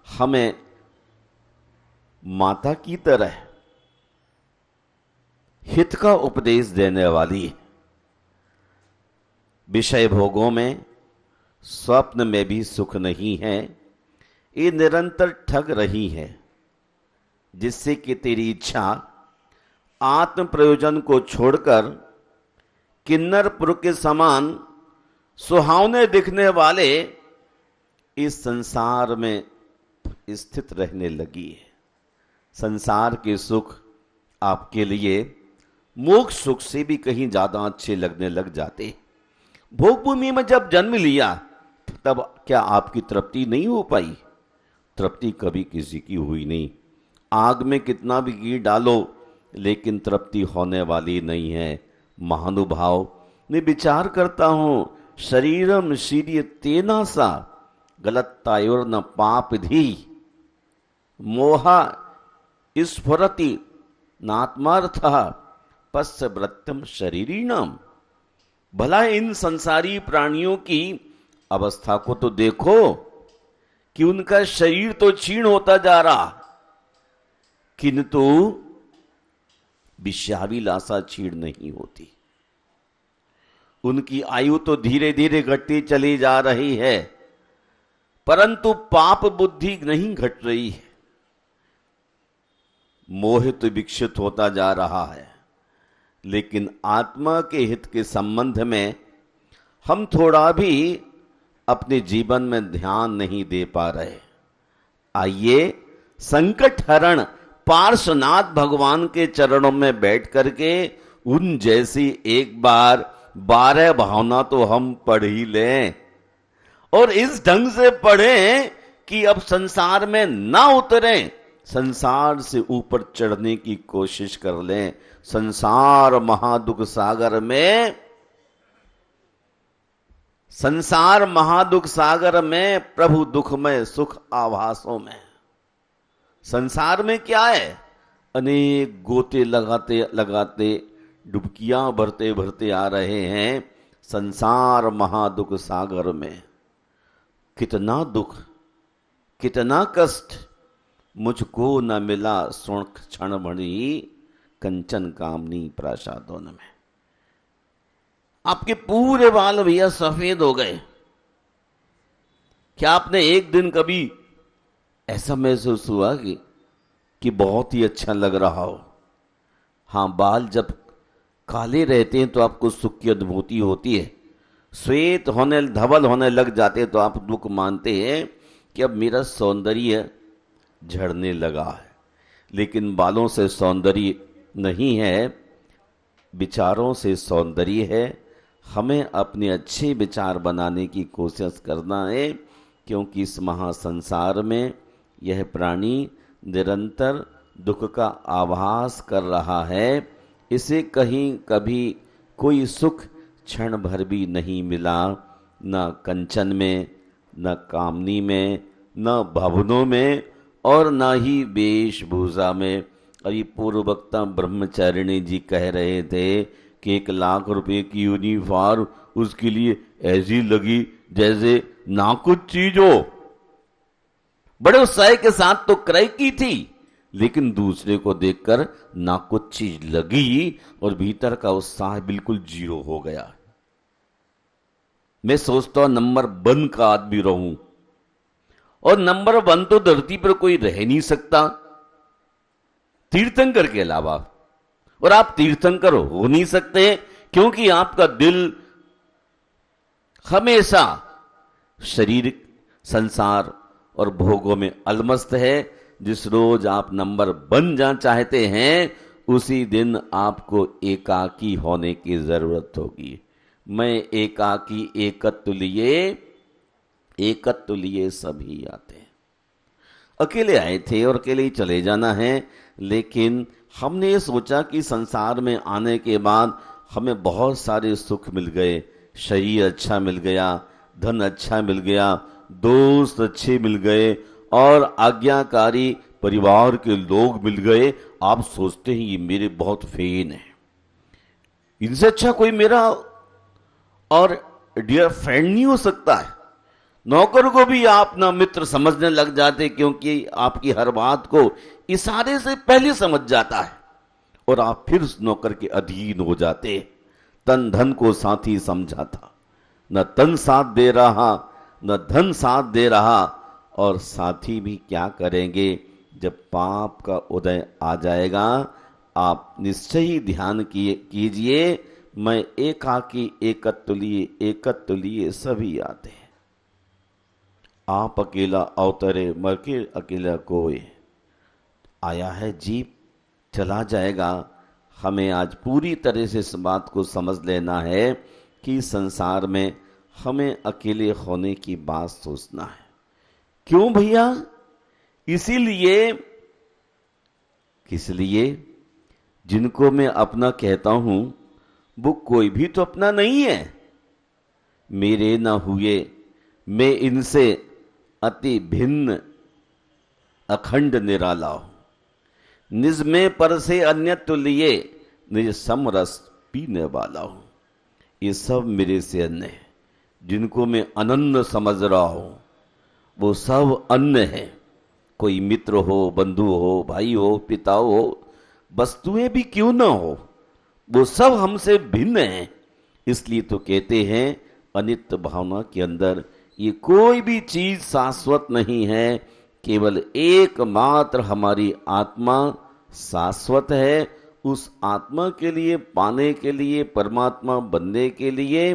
हमें माता की तरह हित का उपदेश देने वाली है। विषय भोगों में, स्वप्न में भी सुख नहीं है, ये निरंतर ठग रही है, जिससे कि तेरी इच्छा आत्म प्रयोजन को छोड़कर किन्नर पुर के समान सुहावने दिखने वाले इस संसार में स्थित रहने लगी है। संसार के सुख आपके लिए मोक्ष सुख से भी कहीं ज्यादा अच्छे लगने लग जाते। भोग भूमि में जब जन्म लिया तब क्या आपकी तृप्ति नहीं हो पाई? तृप्ति कभी किसी की हुई नहीं। आग में कितना भी घी डालो लेकिन तृप्ति होने वाली नहीं है। महानुभाव, मैं विचार करता हूं, शरीरम शीर्य तेना सा गलत तायोर न पाप धी मोहा स्फुरति नात्मार्थ पश्य व्रतम शरीरीणाम। भला इन संसारी प्राणियों की अवस्था को तो देखो कि उनका शरीर तो क्षीण होता जा रहा, किंतु विषयाभिलाषा क्षीण नहीं होती। उनकी आयु तो धीरे धीरे घटती चली जा रही है, परंतु पाप बुद्धि नहीं घट रही है। मोहित विकसित होता जा रहा है। लेकिन आत्मा के हित के संबंध में हम थोड़ा भी अपने जीवन में ध्यान नहीं दे पा रहे। आइए संकट हरण पार्श्वनाथ भगवान के चरणों में बैठ करके उन जैसी एक बार 12 भावना तो हम पढ़ ही लें, और इस ढंग से पढ़ें कि अब संसार में ना उतरें, संसार से ऊपर चढ़ने की कोशिश कर लें। संसार महादुख सागर में, संसार महादुख सागर में प्रभु दुखमय सुख आभासों में। संसार में क्या है? अनेक गोते लगाते लगाते डुबकियां भरते भरते आ रहे हैं संसार महादुख सागर में। कितना दुख, कितना कष्ट, मुझको न मिला सुण क्षण भणी कंचन कामनी प्रासादों में। आपके पूरे बाल भैया सफेद हो गए। क्या आपने एक दिन कभी ऐसा महसूस हुआ कि बहुत ही अच्छा लग रहा हो? हाँ, बाल जब काले रहते हैं तो आपको सुख की अनुभूति होती है। श्वेत होने, धवल होने लग जाते हैं तो आप दुख मानते हैं कि अब मेरा सौंदर्य झड़ने लगा है। लेकिन बालों से सौंदर्य नहीं है, विचारों से सौंदर्य है। हमें अपने अच्छे विचार बनाने की कोशिश करना है, क्योंकि इस महासंसार में यह प्राणी निरंतर दुख का आभास कर रहा है। इसे कहीं कभी कोई सुख क्षण भर भी नहीं मिला, न कंचन में, न कामनी में, न भवनों में, और न ही वेशभूषा में। अभी पूर्व वक्ता ब्रह्मचारिणी जी कह रहे थे कि 1 लाख रुपए की यूनिफॉर्म उसके लिए ऐसी लगी जैसे ना कुछ चीज हो। बड़े उत्साह के साथ तो क्रय की थी, लेकिन दूसरे को देखकर ना कुछ चीज लगी और भीतर का उत्साह बिल्कुल जीरो हो गया। मैं सोचता हूं नंबर 1 का आदमी रहूं, और नंबर 1 तो धरती पर कोई रह नहीं सकता तीर्थंकर के अलावा। और आप तीर्थंकर हो नहीं सकते क्योंकि आपका दिल हमेशा शरीर, संसार और भोगों में अलमस्त है। जिस रोज आप नंबर बन जा चाहते हैं, उसी दिन आपको एकाकी होने की जरूरत होगी। मैं एकाकी एकत्व लिए सभी आते हैं। अकेले आए थे और अकेले ही चले जाना है। लेकिन हमने ये सोचा कि संसार में आने के बाद हमें बहुत सारे सुख मिल गए, शरीर अच्छा मिल गया, धन अच्छा मिल गया, दोस्त अच्छे मिल गए, और आज्ञाकारी परिवार के लोग मिल गए। आप सोचते हैं ये मेरे बहुत फैन है, इनसे अच्छा कोई मेरा और डियर फ्रेंड नहीं हो सकता है। नौकर को भी आप ना मित्र समझने लग जाते, क्योंकि आपकी हर बात को इशारे से पहले समझ जाता है, और आप फिर उस नौकर के अधीन हो जाते। तन धन को साथी समझा था, न तन साथ दे रहा न धन साथ दे रहा, और साथी भी क्या करेंगे जब पाप का उदय आ जाएगा। आप निश्चय ही ध्यान कीजिए, मैं एकाकी एकत्व लिए सभी आते हैं। आप अकेला अवतरे मरके अकेला कोई आया है, जीप चला जाएगा। हमें आज पूरी तरह से इस बात को समझ लेना है कि संसार में हमें अकेले होने की बात सोचना है। क्यों भैया? इसीलिए, किस लिए? जिनको मैं अपना कहता हूं वो कोई भी तो अपना नहीं है। मेरे न हुए मैं इनसे अति भिन्न अखंड निराला हूं। निज में पर से अन्यत्व लिए निज समरस पीने वाला हूं। ये सब मेरे से अन्य है। जिनको मैं अनन्य समझ रहा हूं वो सब अन्य है। कोई मित्र हो, बंधु हो, भाई हो, पिता हो, वस्तुएं भी क्यों ना हो, वो सब हमसे भिन्न हैं। इसलिए तो कहते हैं अनित्य भावना के अंदर ये कोई भी चीज शाश्वत नहीं है। केवल एकमात्र हमारी आत्मा शाश्वत है। उस आत्मा के लिए, पाने के लिए, परमात्मा बनने के लिए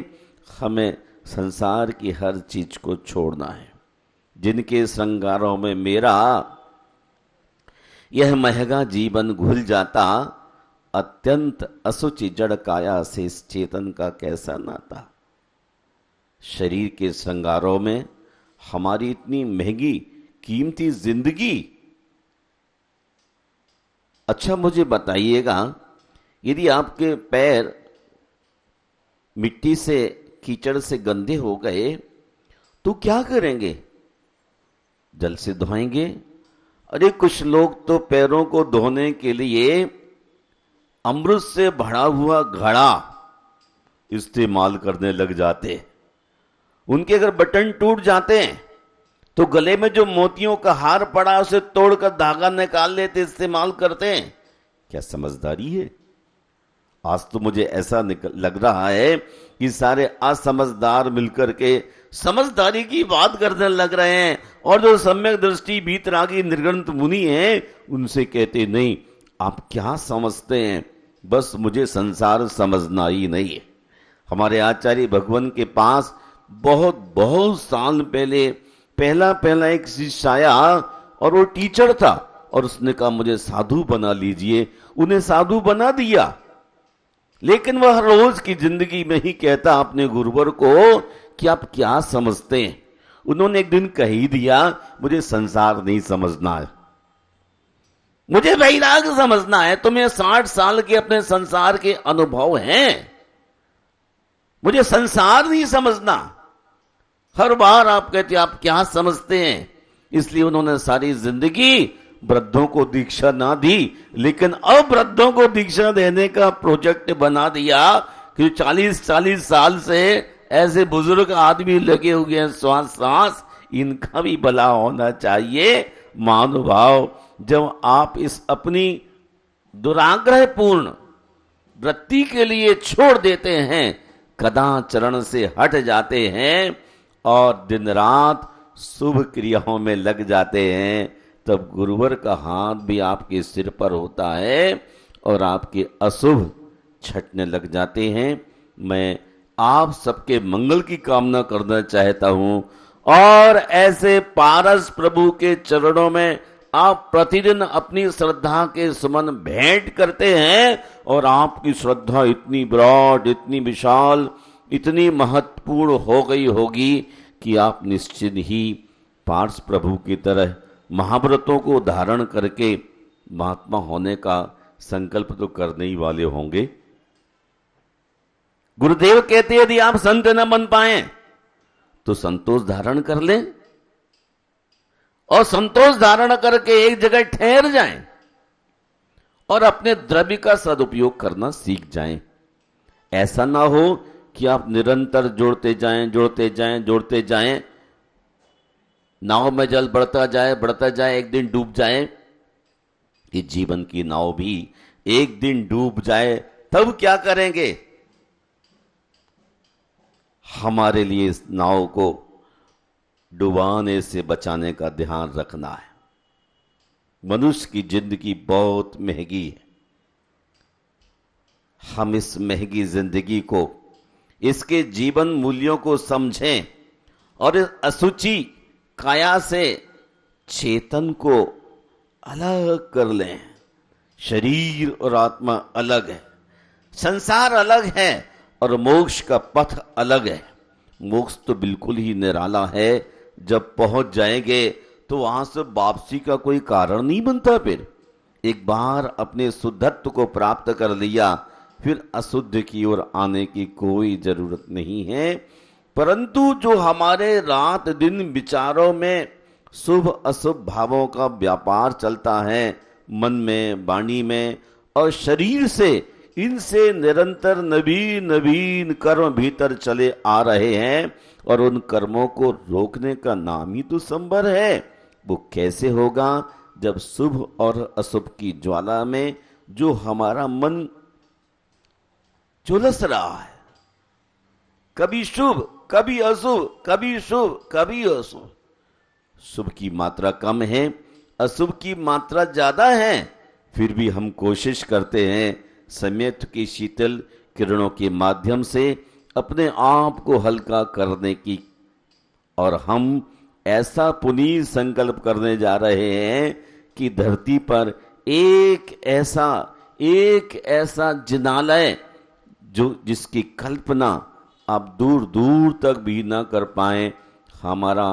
हमें संसार की हर चीज को छोड़ना है। जिनके श्रृंगारों में मेरा यह महंगा जीवन घुल जाता, अत्यंत असुचि जड़ काया से इस चेतन का कैसा नाता। शरीर के श्रृंगारों में हमारी इतनी महंगी कीमती जिंदगी। अच्छा मुझे बताइएगा, यदि आपके पैर मिट्टी से, कीचड़ से गंदे हो गए तो क्या करेंगे? जल से धोएंगे? अरे कुछ लोग तो पैरों को धोने के लिए अमृत से भरा हुआ घड़ा इस्तेमाल करने लग जाते हैं। उनके अगर बटन टूट जाते हैं तो गले में जो मोतियों का हार पड़ा उसे तोड़कर धागा निकाल लेते, इस्तेमाल करते हैं। क्या समझदारी है? आज तो मुझे ऐसा लग रहा है कि सारे असमझदार मिलकर के समझदारी की बात करने लग रहे हैं, और जो सम्यक दृष्टि भीतरागी निर्ग्रंथ मुनि हैं उनसे कहते नहीं, आप क्या समझते हैं, बस मुझे संसार समझना ही नहीं है। हमारे आचार्य भगवान के पास बहुत बहुत साल पहले पहला एक शिष्य आया और वो टीचर था, और उसने कहा मुझे साधु बना लीजिए। उन्हें साधु बना दिया, लेकिन वह रोज की जिंदगी में ही कहता अपने गुरुवर को कि आप क्या समझते हैं। उन्होंने एक दिन कह ही दिया, मुझे संसार नहीं समझना है, मुझे वैराग्य समझना है। तुम्हें 60 साल के अपने संसार के अनुभव हैं, मुझे संसार नहीं समझना। हर बार आप कहते आप क्या समझते हैं। इसलिए उन्होंने सारी जिंदगी वृद्धों को दीक्षा ना दी, लेकिन अब वृद्धों को दीक्षा देने का प्रोजेक्ट बना दिया कि 40-40 साल से ऐसे बुजुर्ग आदमी लगे हुए हैं सांस, इनका भी भला होना चाहिए। महानुभाव, जब आप इस अपनी दुराग्रह पूर्ण वृत्ति के लिए छोड़ देते हैं, कदाचरण से हट जाते हैं और दिन रात शुभ क्रियाओं में लग जाते हैं, तब गुरुवर का हाथ भी आपके सिर पर होता है और आपके अशुभ छटने लग जाते हैं। मैं आप सबके मंगल की कामना करना चाहता हूं, और ऐसे पारस प्रभु के चरणों में आप प्रतिदिन अपनी श्रद्धा के सुमन भेंट करते हैं, और आपकी श्रद्धा इतनी ब्रॉड, इतनी विशाल, इतनी महत्वपूर्ण हो गई होगी कि आप निश्चित ही पारस प्रभु की तरह महाव्रतों को धारण करके महात्मा होने का संकल्प तो करने ही वाले होंगे। गुरुदेव कहते यदि आप संत न बन पाए तो संतोष धारण कर लें, और संतोष धारण करके एक जगह ठहर जाएं और अपने द्रव्य का सदुपयोग करना सीख जाएं। ऐसा ना हो कि आप निरंतर जोड़ते जाएं, नाव में जल बढ़ता जाए, एक दिन डूब जाए। ये जीवन की नाव भी एक दिन डूब जाए तब क्या करेंगे? हमारे लिए इस नाव को डुबाने से बचाने का ध्यान रखना है। मनुष्य की जिंदगी बहुत महंगी है। हम इस महंगी जिंदगी को, इसके जीवन मूल्यों को समझें और इस असुचि काया से चेतन को अलग कर लें। शरीर और आत्मा अलग है, संसार अलग है, और मोक्ष का पथ अलग है। मोक्ष तो बिल्कुल ही निराला है, जब पहुंच जाएंगे तो वहां से वापसी का कोई कारण नहीं बनता। फिर एक बार अपने शुद्धत्व को प्राप्त कर लिया, फिर अशुद्ध की ओर आने की कोई जरूरत नहीं है। परंतु जो हमारे रात दिन विचारों में शुभ अशुभ भावों का व्यापार चलता है, मन में, वाणी में और शरीर से, इनसे निरंतर नवीन नवीन कर्म भीतर चले आ रहे हैं और उन कर्मों को रोकने का नाम ही तो संवर है। वो कैसे होगा? जब शुभ और अशुभ की ज्वाला में जो हमारा मन झुलस रहा है, कभी शुभ कभी अशुभ, कभी शुभ कभी अशुभ। शुभ की मात्रा कम है, अशुभ की मात्रा ज्यादा है, फिर भी हम कोशिश करते हैं संयत की शीतल किरणों के माध्यम से अपने आप को हल्का करने की। और हम ऐसा पुनीत संकल्प करने जा रहे हैं कि धरती पर एक ऐसा जिनालय जो जिसकी कल्पना आप दूर दूर तक भी ना कर पाए। हमारा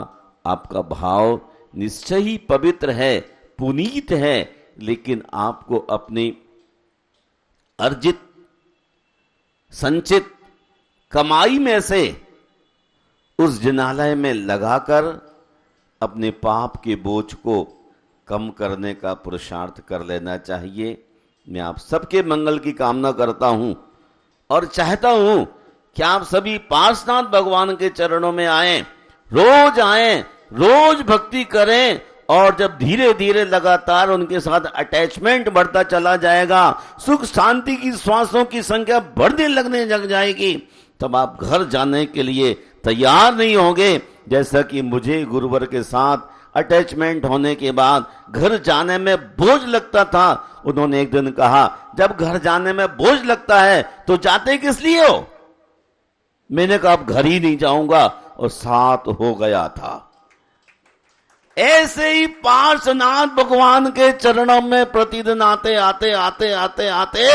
आपका भाव निश्चय ही पवित्र है, पुनीत है, लेकिन आपको अपनी अर्जित संचित कमाई में से उस जिनालय में लगाकर अपने पाप के बोझ को कम करने का पुरुषार्थ कर लेना चाहिए। मैं आप सबके मंगल की कामना करता हूं और चाहता हूं कि आप सभी पार्श्वनाथ भगवान के चरणों में आएं, रोज भक्ति करें, और जब धीरे धीरे लगातार उनके साथ अटैचमेंट बढ़ता चला जाएगा, सुख शांति की श्वासों की संख्या बढ़ने लगने लग जाएगी, तब आप घर जाने के लिए तैयार नहीं होंगे। जैसा कि मुझे गुरुवर के साथ अटैचमेंट होने के बाद घर जाने में बोझ लगता था। उन्होंने एक दिन कहा, जब घर जाने में बोझ लगता है तो जाते किस लिए हो? मैंने कहा अब घर ही नहीं जाऊंगा, और साथ हो गया था। ऐसे ही पार्श्वनाथ भगवान के चरणों में प्रतिदिन आते आते आते आते आते